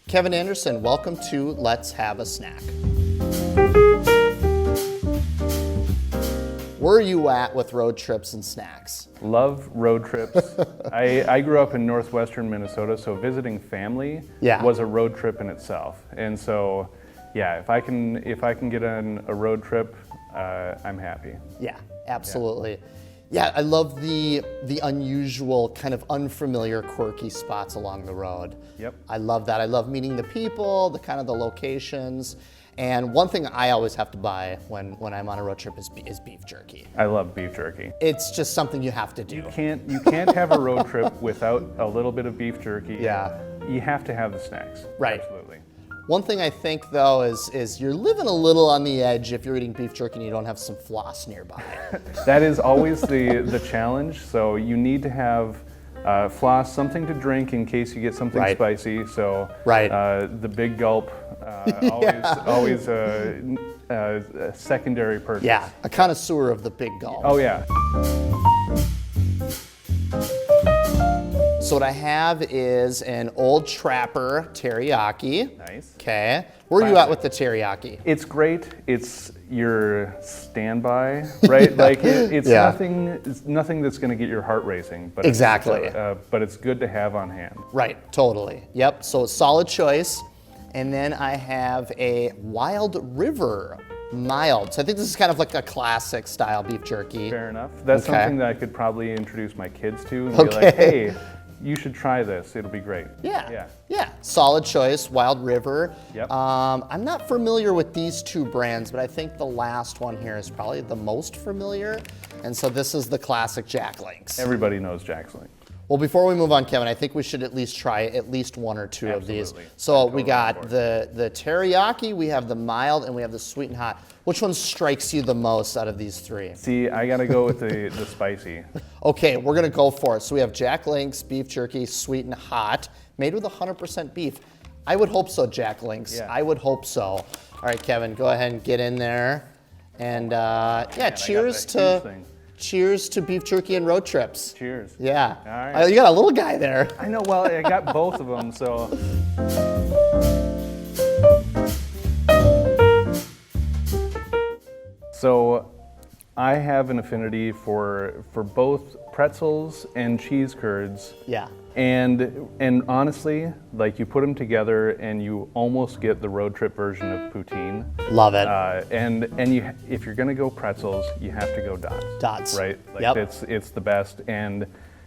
Kevin Anderson, welcome to Let's Have a Snack. Where are you at with road trips and snacks? Love road trips. I grew up in northwestern Minnesota, so visiting family was a road trip in itself. And so, yeah, if I can get on a road trip, I'm happy. Yeah, absolutely. Yeah, I love the unusual, kind of unfamiliar, quirky spots along the road. Yep. I love that. I love meeting the people, the locations. And one thing I always have to buy when I'm on a road trip is beef jerky. I love beef jerky. It's just something you have to do. You can't have a road trip without a little bit of beef jerky. Yeah. You have to have the snacks. Right. Absolutely. One thing I think though is you're living a little on the edge if you're eating beef jerky and you don't have some floss nearby. That is always the challenge. So you need to have floss, something to drink in case you get something spicy. So the big gulp, always a secondary purchase. Yeah, a connoisseur of the big gulp. Oh yeah. So what I have is an Old Trapper teriyaki. Nice. Okay. Where are you at with the teriyaki? It's great. It's your standby, right? Like it's nothing that's going to get your heart racing. But exactly. But it's good to have on hand. Right. Totally. Yep. So a solid choice. And then I have a Wild River mild. So I think this is kind of like a classic style beef jerky. Fair enough. That's something that I could probably introduce my kids to and be like, hey, you should try this. It'll be great. Yeah. Solid choice, Wild River. Yep. I'm not familiar with these two brands, but I think the last one here is probably the most familiar. And so this is the classic Jack Links. Everybody knows Jack Links. Well, before we move on, Kevin, I think we should at least try at least one or two of these. So we got the teriyaki, we have the mild, and we have the sweet and hot. Which one strikes you the most out of these three? See, I gotta go with the spicy. Okay, we're gonna go for it. So we have Jack Links beef jerky, sweet and hot, made with 100% beef. I would hope so, Jack Links. Yeah. I would hope so. All right, Kevin, go ahead and get in there. And cheers to beef jerky and road trips. Cheers. Yeah. All right. You got a little guy there. I know, well, I got both of them, so. So I have an affinity for both pretzels and cheese curds. Yeah. And honestly, like you put them together and you almost get the road trip version of poutine. Love it. And if you're gonna go pretzels, you have to go Dots. Dots. Right? Like it's the best. And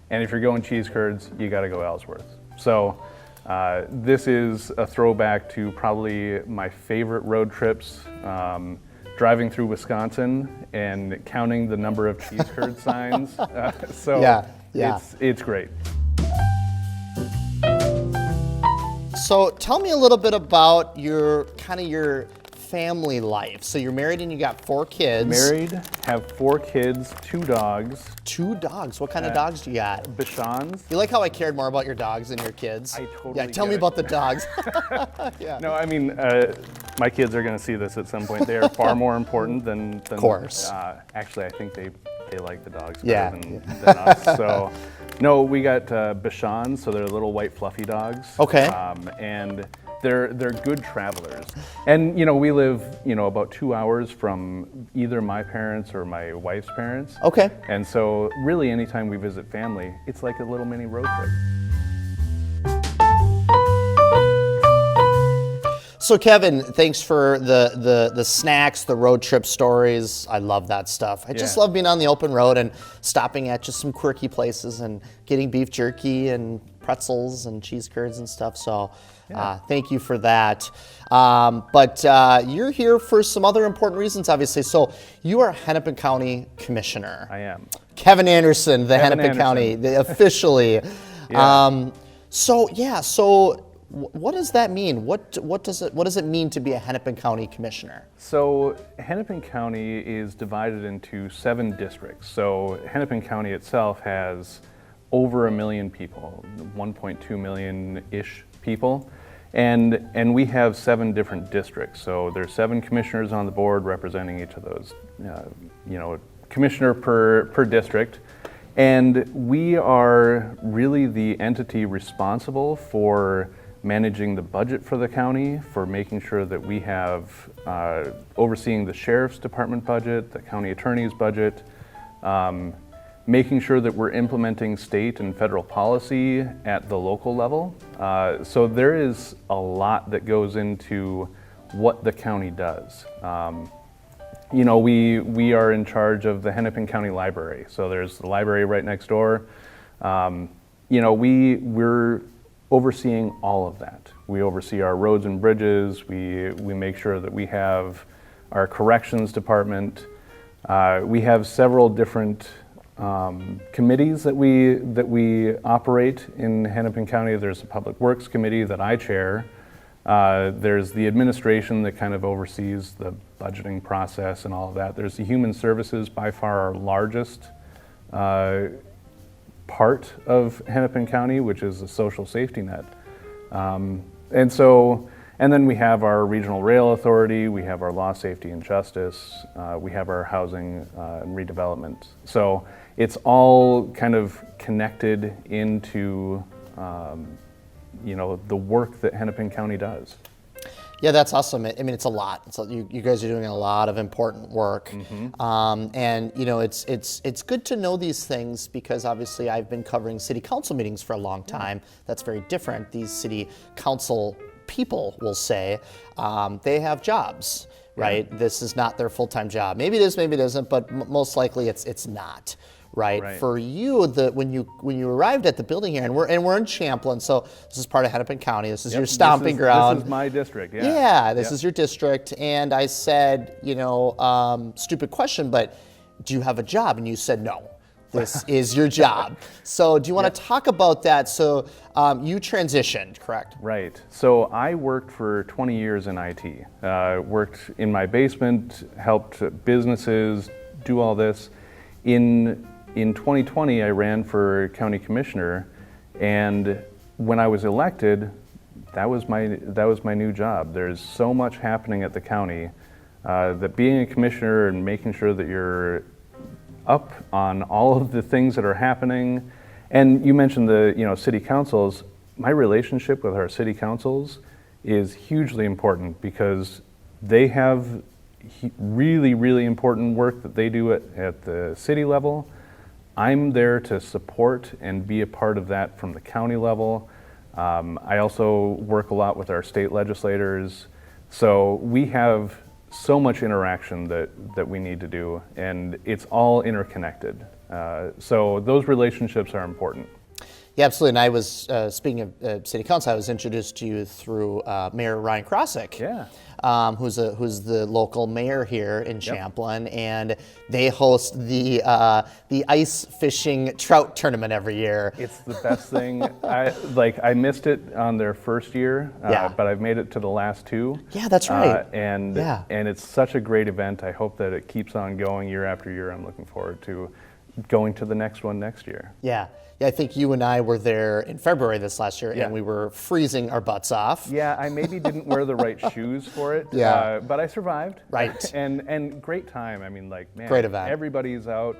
if you're going cheese curds, you gotta go Ellsworth. So this is a throwback to probably my favorite road trips. Driving through Wisconsin and counting the number of cheese curd signs. It's great. So tell me a little bit about your family life. So you're married and you got 4 kids. Married, have 4 kids, 2 dogs. 2 dogs? What kind of dogs do you got? Bichons. You like how I cared more about your dogs than your kids? I totally Yeah, tell me about the dogs. No, I mean, my kids are gonna see this at some point. They are far more important than of course. Actually, I think they like the dogs better than us. So, no, we got Bichons, so they're little white fluffy dogs. Okay. And they're good travelers. And we live about 2 hours from either my parents or my wife's parents. Okay. And so really anytime we visit family, it's like a little mini road trip. So Kevin, thanks for the snacks, the road trip stories. I love that stuff. I just love being on the open road and stopping at just some quirky places and getting beef jerky and pretzels and cheese curds and stuff. So thank you for that. But you're here for some other important reasons, obviously. So you are Hennepin County Commissioner. I am. Kevin Anderson, Hennepin County, officially. So what does that mean? What does it mean to be a Hennepin County Commissioner? So Hennepin County is divided into 7 districts. So Hennepin County itself has over 1 million people, 1.2 million-ish people. And we have 7 different districts. So there's 7 commissioners on the board representing each of those, commissioner per district. And we are really the entity responsible for managing the budget for the county, for making sure that we have overseeing the sheriff's department budget, the county attorney's budget, making sure that we're implementing state and federal policy at the local level. So there is a lot that goes into what the county does. You know, we are in charge of the Hennepin County Library. So there's the library right next door. You know, we're overseeing all of that. We oversee our roads and bridges. We make sure that we have our corrections department. We have several different committees that we operate in Hennepin County. There's the Public Works Committee that I chair. There's the administration that kind of oversees the budgeting process and all of that. There's the Human Services, by far our largest part of Hennepin County, which is the social safety net. And then we have our Regional Rail Authority, we have our Law, Safety, and Justice, we have our Housing and Redevelopment. So it's all kind of connected into you know, the work that Hennepin County does. Yeah, that's awesome. I mean, it's a lot. You guys are doing a lot of important work, and you know, it's good to know these things because obviously I've been covering city council meetings for a long time. That's very different. These city council people will say they have jobs, right? Yeah. This is not their full-time job. Maybe it is, maybe it isn't, but most likely it's not. Right. For you, when you arrived at the building here, and we're in Champlin, so this is part of Hennepin County. This is your stomping ground. This is my district. Yeah. Yeah, this is your district. And I said, you know, stupid question, but do you have a job? And you said no. This is your job. So do you want to talk about that? So you transitioned, correct? Right. So I worked for 20 years in IT. Worked in my basement, helped businesses do all this. In 2020, I ran for county commissioner, and when I was elected, that was my new job. There's so much happening at the county that being a commissioner and making sure that you're up on all of the things that are happening. And you mentioned the city councils. My relationship with our city councils is hugely important because they have really, really important work that they do at the city level. I'm there to support and be a part of that from the county level. I also work a lot with our state legislators. So we have so much interaction that we need to do, and it's all interconnected. So those relationships are important. Yeah, absolutely. And I was, speaking of city council, I was introduced to you through Mayor Ryan Krosick. Yeah. Who's the local mayor here in Champlin, and they host the ice fishing trout tournament every year. It's the best thing. I missed it on their first year, but I've made it to the last two. Yeah, that's right. And it's such a great event. I hope that it keeps on going year after year. I'm looking forward to going to the next one next year. Yeah, I think you and I were there in February this last year, and we were freezing our butts off. Yeah, I maybe didn't wear the right shoes for it, but I survived. Right. And great time. I mean, man, great event. Everybody's out.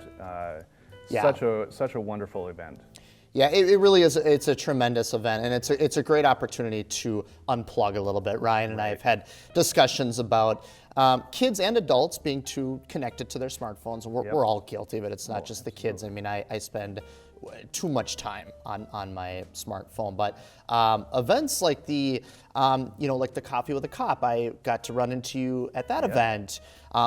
Such a wonderful event. Yeah, it really is. It's a tremendous event, and it's a great opportunity to unplug a little bit. Ryan and I have had discussions about kids and adults being too connected to their smartphones, and we're all guilty of it. It's not just the kids. I mean, I spend too much time on my smartphone, but events like the like the Coffee with a Cop, I got to run into you at that event,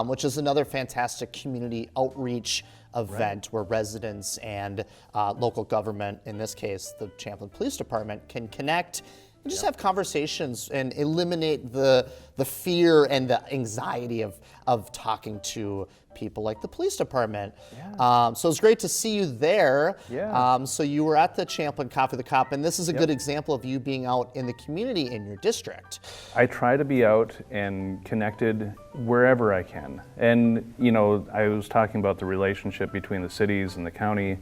which is another fantastic community outreach event where residents and local government, in this case the Champlin Police Department, can connect and just have conversations and eliminate the fear and the anxiety of talking to people like the police department. So it's great to see you there. So you were at the Champlin Coffee with the Cop, and this is a good example of you being out in the community in your district. I try to be out and connected wherever I can. And, I was talking about the relationship between the cities and the county.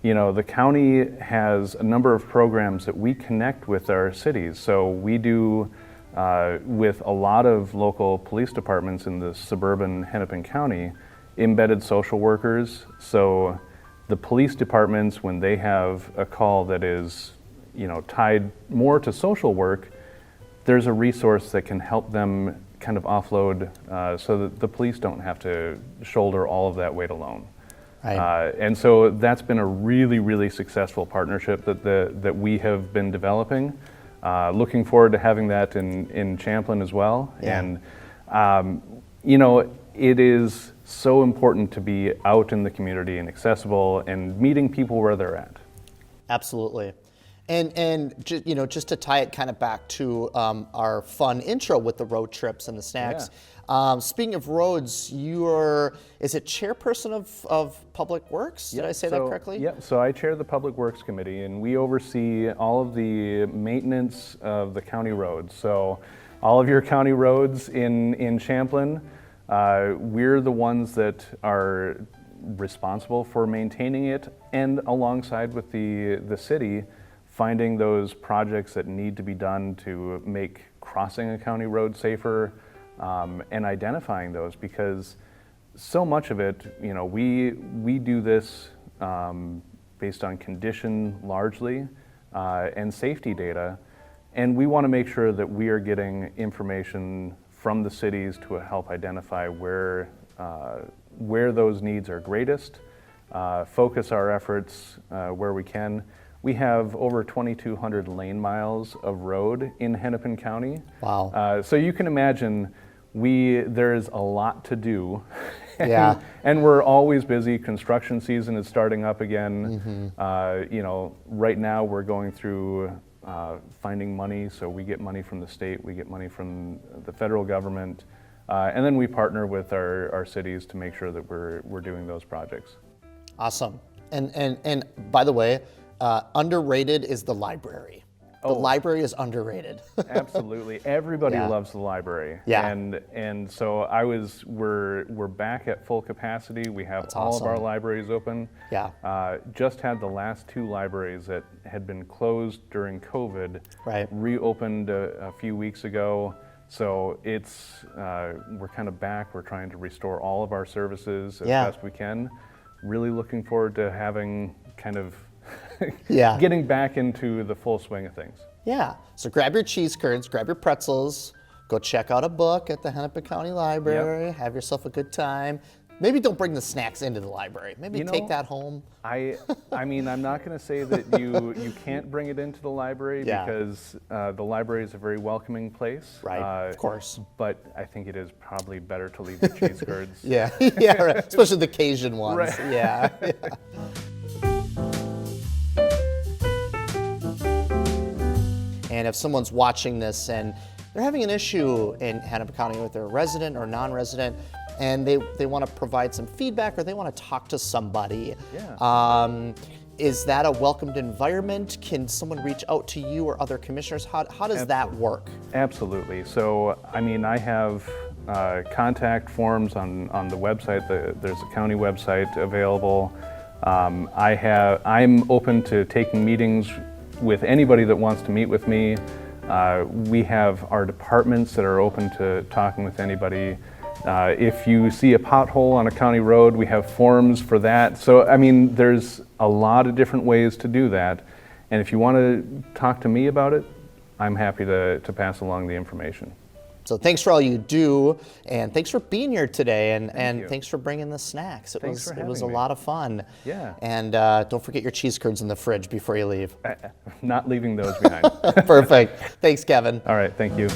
The county has a number of programs that we connect with our cities. So we do with a lot of local police departments in the suburban Hennepin County, embedded social workers. So the police departments, when they have a call that is, tied more to social work, there's a resource that can help them kind of offload so that the police don't have to shoulder all of that weight alone. Right. And so that's been a really, really successful partnership that we have been developing. Looking forward to having that in Champlin as well. Yeah. And, it is so important to be out in the community and accessible and meeting people where they're at. Absolutely. And just to tie it kind of back to our fun intro with the road trips and the snacks. Yeah. Speaking of roads, is it chairperson of Public Works? Did I say that correctly? Yep. So I chair the Public Works Committee, and we oversee all of the maintenance of the county roads. So all of your county roads in Champlin, we're the ones that are responsible for maintaining it, and alongside with the city, finding those projects that need to be done to make crossing a county road safer, and identifying those, because so much of it, we do this based on condition largely, and safety data, and we want to make sure that we are getting information from the cities to help identify where those needs are greatest, focus our efforts where we can. We have over 2,200 lane miles of road in Hennepin County. Wow. So you can imagine there's a lot to do. Yeah. And we're always busy. Construction season is starting up again. Right now we're going through finding money. So we get money from the state, we get money from the federal government, and then we partner with our cities to make sure that we're doing those projects. Awesome. And by the way, underrated is the library. The library is underrated. Absolutely. Everybody Yeah. loves the library. Yeah. And so we're back at full capacity. We have That's all of our awesome. libraries open. Yeah. Just had the last 2 libraries that had been closed during COVID Right. reopened a few weeks ago. So we're kind of back. We're trying to restore all of our services as Yeah. best we can. Really looking forward to having kind of Yeah. getting back into the full swing of things. Yeah. So grab your cheese curds, grab your pretzels, go check out a book at the Hennepin County Library, have yourself a good time. Maybe don't bring the snacks into the library. Maybe take that home. I mean, I'm not going to say that you can't bring it into the library, Yeah. because the library is a very welcoming place. Right, of course. But I think it is probably better to leave the cheese curds. Yeah, yeah, right. Especially the Cajun ones. Right. Yeah. And if someone's watching this and they're having an issue in Hennepin County with their resident or non-resident, and they want to provide some feedback or they want to talk to somebody, is that a welcomed environment? Can someone reach out to you or other commissioners? How does that work? Absolutely. So, I mean, I have contact forms on the website. There's a county website available. I'm open to taking meetings with anybody that wants to meet with me. We have our departments that are open to talking with anybody. If you see a pothole on a county road, we have forms for that. So, I mean, there's a lot of different ways to do that. And if you want to talk to me about it, I'm happy to pass along the information. So thanks for all you do, and thanks for being here today, and you. thanks for bringing the snacks. It was having a me. lot of fun. Yeah. And don't forget your cheese curds in the fridge before you leave. Not leaving those behind. Perfect. Thanks, Kevin. All right, thank you.